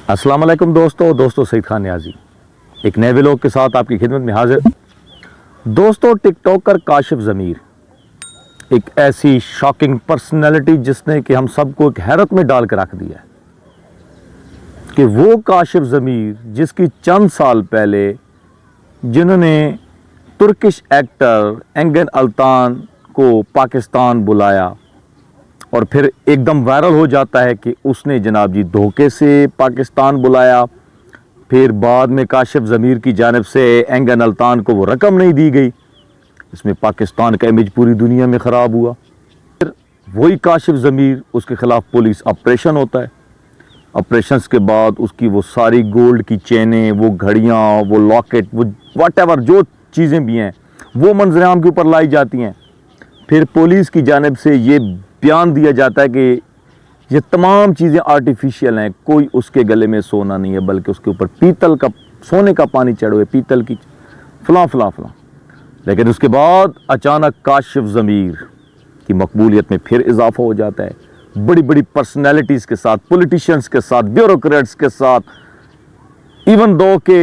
अस्सलाम वालेकुम दोस्तों सईद खान नियाजी एक नए व्लॉग के साथ आपकी खिदमत में हाजिर। दोस्तों, टिकटॉकर काशिफ ज़मीर एक ऐसी शॉकिंग पर्सनैलिटी जिसने कि हम सबको एक हैरत में डाल कर रख दिया है कि वो काशिफ ज़मीर जिसकी चंद साल पहले जिन्होंने तुर्किश एक्टर एंगन अल्तान को पाकिस्तान बुलाया और फिर एकदम वायरल हो जाता है कि उसने जनाब जी धोखे से पाकिस्तान बुलाया। फिर बाद में काशिफ ज़मीर की जानिब से एंगन अल्तान को वो रकम नहीं दी गई। इसमें पाकिस्तान का इमेज पूरी दुनिया में ख़राब हुआ। फिर वही काशिफ ज़मीर, उसके ख़िलाफ़ पुलिस ऑपरेशन होता है। ऑपरेशंस के बाद उसकी वो सारी गोल्ड की चेनें, वो घड़ियाँ, वो लॉकेट, वो व्हाटएवर जो चीज़ें भी हैं वो मंजर-ए-आम के ऊपर लाई जाती हैं। फिर पुलिस की जानिब से ये बयान दिया जाता है कि ये तमाम चीज़ें आर्टिफिशियल हैं, कोई उसके गले में सोना नहीं है बल्कि उसके ऊपर पीतल का, सोने का पानी चढ़े हुए, पीतल की फलां। लेकिन उसके बाद अचानक काशिफ ज़मीर की मकबूलियत में फिर इजाफा हो जाता है। बड़ी बड़ी पर्सनैलिटीज़ के साथ, पॉलिटिशियंस के साथ, ब्यूरोक्रेट्स के साथ, इवन दो के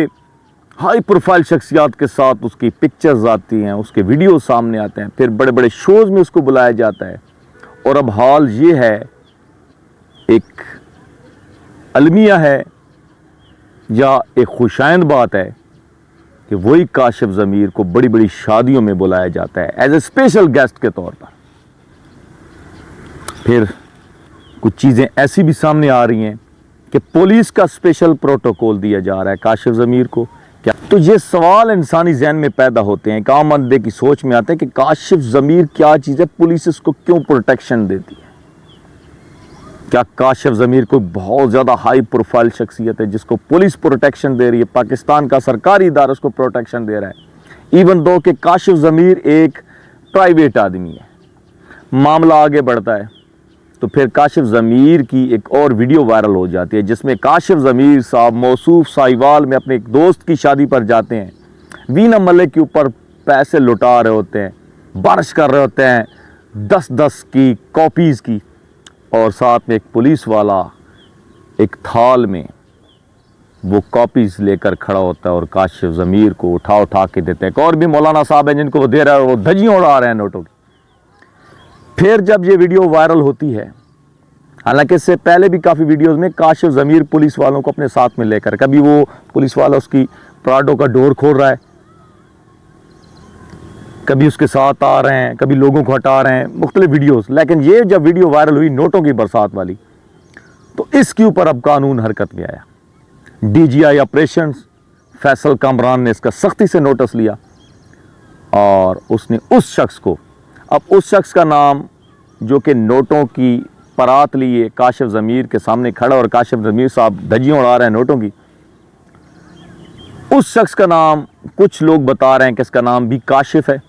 हाई प्रोफाइल शख्सियात के साथ उसकी पिक्चर्स आती हैं, उसके वीडियो सामने आते हैं। फिर बड़े बड़े शोज़ में उसको बुलाया जाता है। और अब हाल ये है, एक अलमिया है या एक खुशाइंद बात है कि वही काशिफ ज़मीर को बड़ी बड़ी शादियों में बुलाया जाता है एज ए स्पेशल गेस्ट के तौर पर। फिर कुछ चीज़ें ऐसी भी सामने आ रही हैं कि पुलिस का स्पेशल प्रोटोकॉल दिया जा रहा है काशिफ ज़मीर को। क्या तो ये सवाल इंसानी जहन में पैदा होते हैं, एक आम बंदे की सोच में आते हैं कि काशिफ ज़मीर क्या चीज़ है, पुलिस इसको क्यों प्रोटेक्शन देती है? क्या काशिफ ज़मीर कोई बहुत ज़्यादा हाई प्रोफाइल शख्सियत है जिसको पुलिस प्रोटेक्शन दे रही है? पाकिस्तान का सरकारी इदारा उसको प्रोटेक्शन दे रहा है, इवन दो कि काशिफ ज़मीर एक प्राइवेट आदमी है। मामला आगे बढ़ता है तो फिर काशिफ ज़मीर की एक और वीडियो वायरल हो जाती है जिसमें काशिफ ज़मीर साहब मौसूफ साहिवाल में अपने एक दोस्त की शादी पर जाते हैं। वीना मलिक के ऊपर पैसे लुटा रहे होते हैं, बारिश कर रहे होते हैं 10-10 की कॉपीज़ की, और साथ में एक पुलिस वाला एक थाल में वो कॉपीज़ लेकर खड़ा होता है और काशिफ ज़मीर को उठा के देते हैं। एक और भी मौलाना साहब हैं जिनको वो दे रहा है, वो धज्जियाँ उड़ा रहे हैं नोटों की। फिर जब ये वीडियो वायरल होती है, हालांकि इससे पहले भी काफ़ी वीडियोस में काशिफ ज़मीर पुलिस वालों को अपने साथ में लेकर, कभी वो पुलिस वाला उसकी प्राडो का डोर खोल रहा है, कभी उसके साथ आ रहे हैं, कभी लोगों को हटा रहे हैं, मुख्तलिफ वीडियोस। लेकिन ये जब वीडियो वायरल हुई नोटों की बरसात वाली, तो इसके ऊपर अब कानून हरकत में आया। DGI ऑपरेशंस फैसल कामरान ने इसका सख्ती से नोटिस लिया और उसने उस शख्स को, अब उस शख्स का नाम जो कि नोटों की परात लिए काशिफ ज़मीर के सामने खड़ा और काशिफ ज़मीर साहब धज्जियाँ उड़ा रहे हैं नोटों की, उस शख्स का नाम कुछ लोग बता रहे हैं कि इसका नाम भी काशिफ है,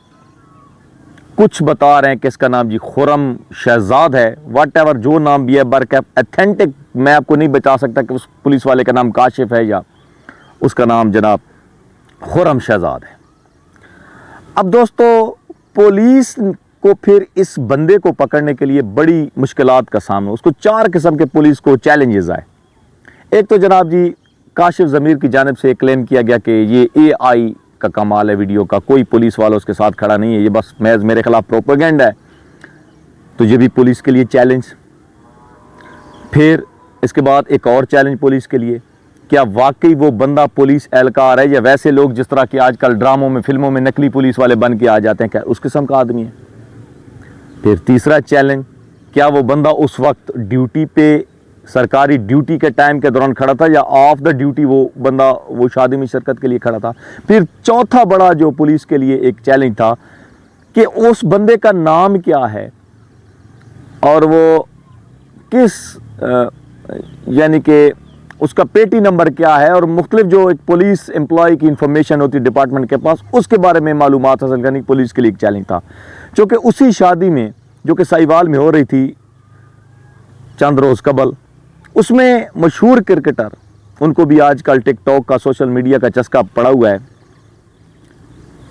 कुछ बता रहे हैं कि इसका नाम जी खुरम शहजाद है। व्हाटएवर जो नाम भी है, बरकैफ अथेंटिक मैं आपको नहीं बता सकता कि उस पुलिस वाले का नाम काशिफ है या उसका नाम जनाब खुरम शहजाद है। अब दोस्तों, पुलिस को फिर इस बंदे को पकड़ने के लिए बड़ी मुश्किलात का सामना, उसको 4 किस्म के पुलिस को चैलेंजेस आए। एक तो जनाब जी काशिफ ज़मीर की जानिब से क्लेम किया गया कि ये AI का कमाल है, वीडियो का कोई पुलिस वाला उसके साथ खड़ा नहीं है, ये बस महज मेरे खिलाफ प्रोपेगेंडा है। तो ये भी पुलिस के लिए चैलेंज। फिर इसके बाद एक और चैलेंज पुलिस के लिए, क्या वाकई वो बंदा पुलिस एहलकार है या वैसे लोग जिस तरह के आजकल ड्रामों में, फिल्मों में नकली पुलिस वाले बन के आ जाते हैं, क्या उस किस्म का आदमी है? फिर तीसरा चैलेंज, क्या वो बंदा उस वक्त ड्यूटी पे, सरकारी ड्यूटी के टाइम के दौरान खड़ा था या ऑफ द ड्यूटी वो बंदा वो शादी में शिरकत के लिए खड़ा था? फिर चौथा बड़ा जो पुलिस के लिए एक चैलेंज था कि उस बंदे का नाम क्या है और वो किस यानी कि उसका पेटी नंबर क्या है, और मुख्तलिफ जो एक पुलिस एम्प्लॉय की इंफॉर्मेशन होती है डिपार्टमेंट के पास, उसके बारे में मालूमात हासिल करने की पुलिस के लिए एक चैलेंज था। जो कि उसी शादी में जो कि साहिवाल में हो रही थी चंद रोज़ कबल, उसमें मशहूर क्रिकेटर, उनको भी आजकल टिकटॉक का, सोशल मीडिया का चस्का पड़ा हुआ है,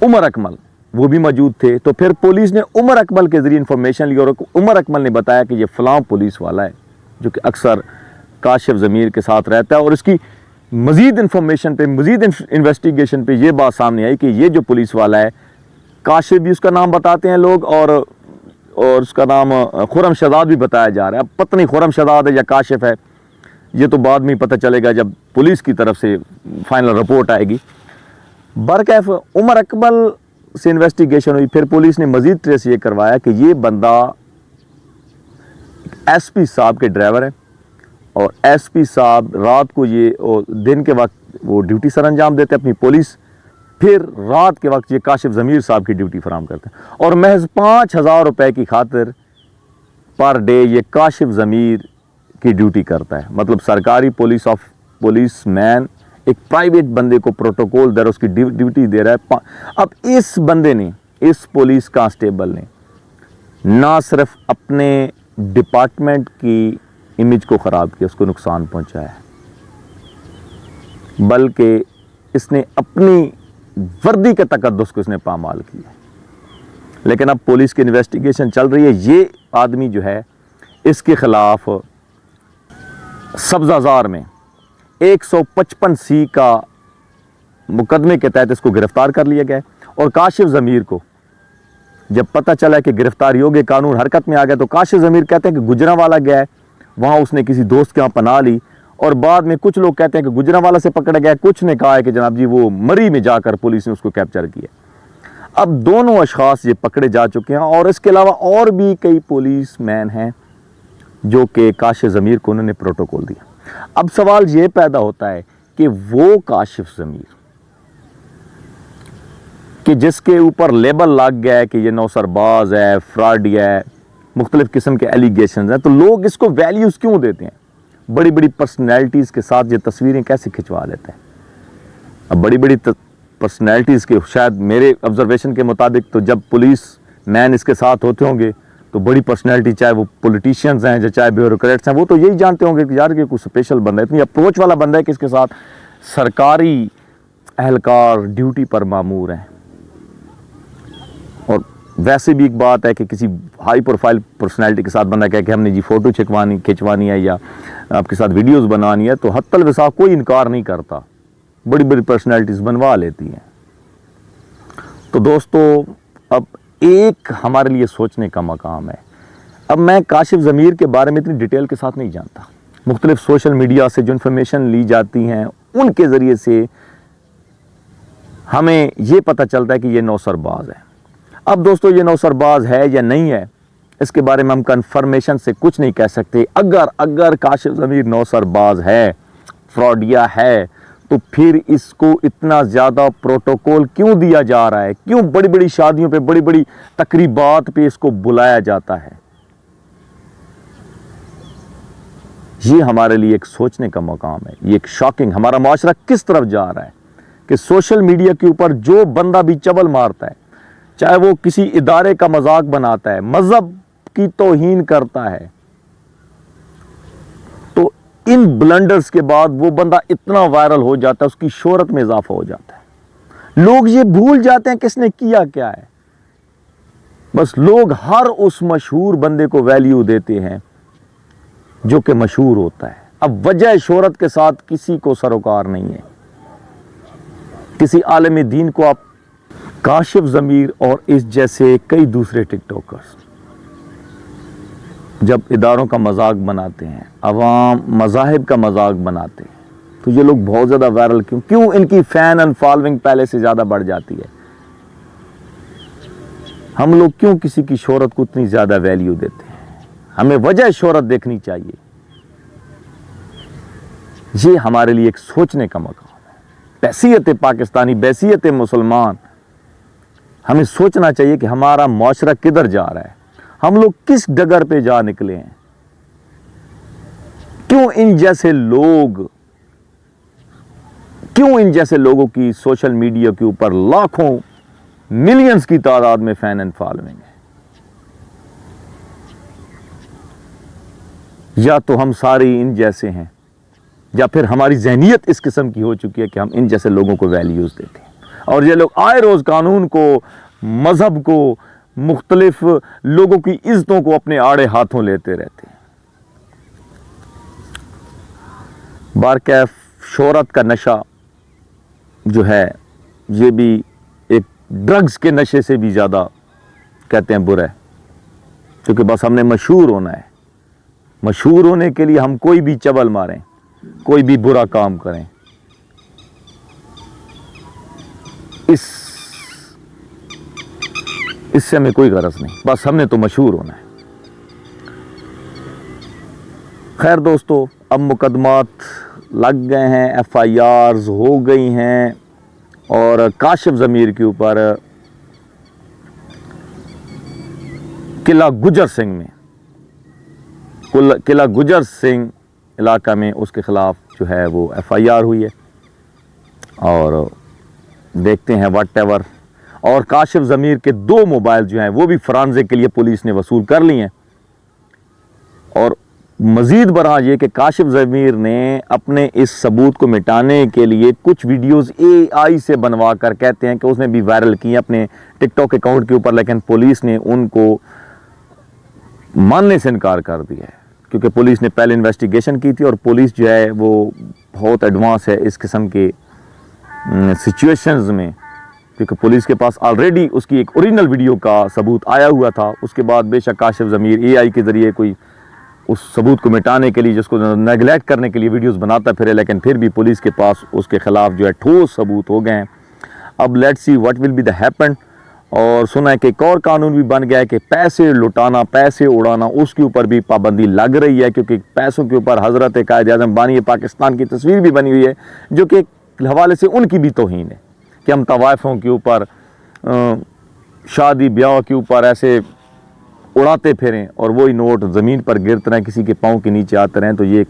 उमर अकमल, वो भी मौजूद थे। तो फिर पुलिस ने उमर अकमल के ज़रिए इंफॉर्मेशन ली और उमर अकमल ने बताया कि ये फ़लाँ पुलिस वाला है जो कि अक्सर کاشف ضمیر کے ساتھ رہتا ہے. اور اس کی مزید انفارمیشن پہ, مزید انویسٹیگیشن پہ یہ بات سامنے آئی کہ یہ جو پولیس والا ہے, کاشف بھی اس کا نام بتاتے ہیں لوگ, اور اس کا نام خرم شہزاد بھی بتایا جا رہا ہے. اب پتہ نہیں خرم شہزاد ہے یا کاشف ہے, یہ تو بعد میں ہی پتہ چلے گا جب پولیس کی طرف سے فائنل رپورٹ آئے گی. برکیف عمر اکمل سے انویسٹیگیشن ہوئی, پھر پولیس نے مزید ٹریس یہ کروایا کہ یہ بندہ ایس پی صاحب کے ڈرائیور ہے, اور ایس پی صاحب رات کو دن کے وقت وہ ڈیوٹی سر انجام دیتے اپنی پولیس, پھر رات کے وقت یہ کاشف ضمیر صاحب کی ڈیوٹی فراہم کرتے ہیں, اور محض 5,000 روپے کی خاطر پر ڈے یہ کاشف ضمیر کی ڈیوٹی کرتا ہے. مطلب سرکاری پولیس مین ایک پرائیویٹ بندے کو پروٹوکول دے رہا ہے, اس کی ڈیوٹی دے رہا ہے. اب اس بندے نے, اس پولیس کانسٹیبل نے نہ صرف اپنے ڈپارٹمنٹ کی امیج کو خراب کیا, اس کو نقصان پہنچایا, بلکہ اس نے اپنی وردی کے تقدس کو اس نے پامال کیا. لیکن اب پولیس کی انویسٹیگیشن چل رہی ہے. یہ آدمی جو ہے اس کے خلاف سبزہ زار میں 155C کا مقدمے کے تحت اس کو گرفتار کر لیا گیا, اور کاشف ضمیر کو جب پتہ چلا کہ گرفتاری ہو گئی, قانون حرکت میں آ گیا, تو کاشف ضمیر کہتے ہیں کہ گجرانوالہ گیا ہے, وہاں اس نے کسی دوست کے ہاں پناہ لی, اور بعد میں کچھ لوگ کہتے ہیں کہ گجرانوالہ سے پکڑا گیا, کچھ نے کہا ہے کہ جناب جی وہ مری میں جا کر پولیس نے اس کو کیپچر کیا. اب دونوں اشخاص یہ پکڑے جا چکے ہیں, اور اس کے علاوہ اور بھی کئی پولیس مین ہیں جو کہ کاشف ضمیر کو انہوں نے پروٹوکول دیا. اب سوال یہ پیدا ہوتا ہے کہ وہ کاشف ضمیر کہ جس کے اوپر لیبل لگ گیا ہے کہ یہ نوسر باز ہے, فراڈی ہے, مختلف قسم کے ایلیگیشنز ہیں, تو لوگ اس کو ویلیوز کیوں دیتے ہیں؟ بڑی بڑی پرسنالٹیز کے ساتھ یہ تصویریں کیسے کھنچوا لیتے ہیں؟ اب بڑی بڑی پرسنالٹیز کے, شاید میرے آبزرویشن کے مطابق, تو جب پولیس مین اس کے ساتھ ہوتے ہوں گے تو بڑی پرسنالٹی, چاہے وہ پولیٹیشینز ہیں یا چاہے بیوروکریٹس ہیں, وہ تو یہی جانتے ہوں گے کہ یار کہ کوئی اسپیشل بندہ ہے, اتنی اپروچ والا بندہ ہے کہ اس کے ساتھ سرکاری اہلکار ڈیوٹی پر مامور ہیں. اور ویسے بھی ایک بات ہے کہ کسی ہائی پروفائل پرسنالٹی کے ساتھ بندہ کہے کہ ہم نے جی فوٹو کھنچوانی ہے یا آپ کے ساتھ ویڈیوز بنوانی ہے, تو حتی الوسع کوئی انکار نہیں کرتا, بڑی بڑی پرسنالٹیز بنوا لیتی ہیں. تو دوستو اب ایک ہمارے لیے سوچنے کا مقام ہے. اب میں کاشف ضمیر کے بارے میں اتنی ڈیٹیل کے ساتھ نہیں جانتا, مختلف سوشل میڈیا سے جو انفارمیشن لی جاتی ہیں ان کے ذریعے سے ہمیں یہ پتہ چلتا ہے کہ یہ نوسر باز ہے. اب دوستو یہ نوسر باز ہے یا نہیں ہے, اس کے بارے میں ہم کنفرمیشن سے کچھ نہیں کہہ سکتے. اگر کاشف ضمیر نوسر باز ہے, فراڈیا ہے, تو پھر اس کو اتنا زیادہ پروٹوکول کیوں دیا جا رہا ہے؟ کیوں بڑی بڑی شادیوں پہ, بڑی بڑی تقریبات پہ اس کو بلایا جاتا ہے؟ یہ ہمارے لیے ایک سوچنے کا مقام ہے. یہ ایک شاکنگ, ہمارا معاشرہ کس طرف جا رہا ہے کہ سوشل میڈیا کے اوپر جو بندہ بھی چبل مارتا ہے, چاہے وہ کسی ادارے کا مذاق بناتا ہے, مذہب کی توہین کرتا ہے, تو ان بلنڈرز کے بعد وہ بندہ اتنا وائرل ہو جاتا ہے, اس کی شہرت میں اضافہ ہو جاتا ہے. لوگ یہ بھول جاتے ہیں کس نے کیا کیا ہے, بس لوگ ہر اس مشہور بندے کو ویلیو دیتے ہیں جو کہ مشہور ہوتا ہے. اب وجہ شہرت کے ساتھ کسی کو سروکار نہیں ہے. کسی عالم دین کو آپ کاشف ضمیر اور اس جیسے کئی دوسرے ٹک ٹاکرز جب اداروں کا مذاق بناتے ہیں, عوام مذاہب کا مذاق بناتے ہیں, تو یہ لوگ بہت زیادہ وائرل کیوں ان کی فین اینڈ فالوئنگ پہلے سے زیادہ بڑھ جاتی ہے؟ ہم لوگ کیوں کسی کی شہرت کو اتنی زیادہ ویلیو دیتے ہیں؟ ہمیں وجہ شہرت دیکھنی چاہیے. یہ ہمارے لیے ایک سوچنے کا مقام ہے. بحیثیت پاکستانی, بحیثیت مسلمان, ہمیں سوچنا چاہیے کہ ہمارا معاشرہ کدھر جا رہا ہے, ہم لوگ کس ڈگر پہ جا نکلے ہیں. کیوں ان جیسے لوگوں کی سوشل میڈیا کے اوپر لاکھوں ملینز کی تعداد میں فین اینڈ فالوئنگ ہے؟ یا تو ہم سارے ان جیسے ہیں, یا پھر ہماری ذہنیت اس قسم کی ہو چکی ہے کہ ہم ان جیسے لوگوں کو ویلیوز دیتے ہیں. اور یہ لوگ آئے روز قانون کو, مذہب کو, مختلف لوگوں کی عزتوں کو اپنے آڑے ہاتھوں لیتے رہتے ہیں. बारकैफ शोहरत का नशा जो है ये भी एक ड्रग्स के नशे से भी ज़्यादा कहते हैं बुरा है, क्योंकि बस हमने मशहूर होना है। मशहूर होने के लिए हम कोई भी चबल मारें, कोई भी बुरा काम करें। इससे हमें कोई गरज नहीं, बस हमने तो मशहूर होना है। खैर दोस्तों, अब मुकदमात लग गए हैं, FIRs हो गई हैं और काशिफ ज़मीर के ऊपर किला गुजर सिंह में, किला गुजर सिंह इलाका में उसके ख़िलाफ़ जो है वो FIR हुई है और देखते हैं व्हाटएवर। और काशिफ ज़मीर के 2 मोबाइल जो हैं वो भी फरांजे के लिए पुलिस ने वसूल कर लिए हैं। और मज़ीद बरहा ये कि काशिफ ज़मीर ने अपने इस सबूत को मिटाने के लिए कुछ वीडियोस AI से बनवा कर कहते हैं कि उसने भी वायरल किए अपने टिकटॉक अकाउंट के ऊपर, लेकिन पुलिस ने उनको मानने से इनकार कर दिया है, क्योंकि पुलिस ने पहले इन्वेस्टिगेशन की थी और पुलिस जो है वो बहुत एडवांस है इस किस्म के सिचुएशंस में, क्योंकि पुलिस के पास ऑलरेडी उसकी एक ओरिजिनल वीडियो का सबूत आया हुआ था। उसके बाद बेशक काशिफ ज़मीर AI के ज़रिए कोई उस सबूत को मिटाने के लिए, जिसको नेगलेक्ट करने के लिए वीडियोस बनाता फिरे, लेकिन फिर भी पुलिस के पास उसके ख़िलाफ़ जो है ठोस सबूत हो गए हैं। अब let's see what will be the happen. और सुना है कि एक और कानून भी बन गया है कि पैसे लुटाना, पैसे उड़ाना, उसके ऊपर भी पाबंदी लग रही है, क्योंकि पैसों के ऊपर हज़रत कायद-ए-आज़म बानी पाकिस्तान की तस्वीर भी बनी हुई है, जो कि एक हवाले से उनकी भी तौहीन है कि हम तवाइफ़ों के ऊपर, शादी ब्याह के ऊपर ऐसे उड़ाते फिरें और वही नोट ज़मीन पर गिरते रहें, किसी के पाँव के नीचे आते रहें। तो ये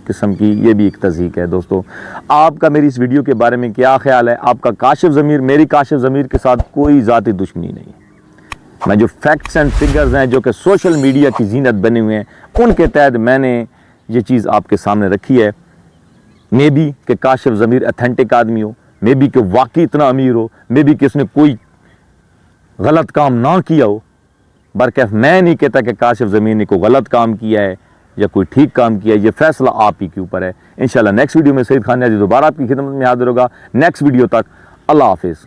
किस्म की ये भी एक तज़हीक है। दोस्तों, आपका मेरी इस वीडियो के बारे में क्या ख्याल है? आपका काशिफ ज़मीर, मेरी काशिफ ज़मीर के साथ कोई ज़ाती दुश्मनी नहीं है। मैं जो फैक्ट्स एंड फिगर्स हैं जो कि सोशल मीडिया की जीनत बने हुए हैं, उनके तहत मैंने ये चीज़ आपके सामने रखी है। मे बी कि काशिफ ज़मीर अथेंटिक आदमी हो, मे बी कि वाकई इतना अमीर हो, मे बी कि उसने कोई गलत काम ना किया हो। बरकैफ मैं नहीं कहता कि काशिफ ज़मीर ने कोई गलत काम किया है या कोई ठीक काम किया है, ये फैसला आप ही के ऊपर है। इंशाल्लाह नेक्स्ट वीडियो में सईद खान नियाज़ी दोबारा आपकी खिदमत में हाजिर होगा। नेक्स्ट वीडियो तक अल्लाह हाफिज़।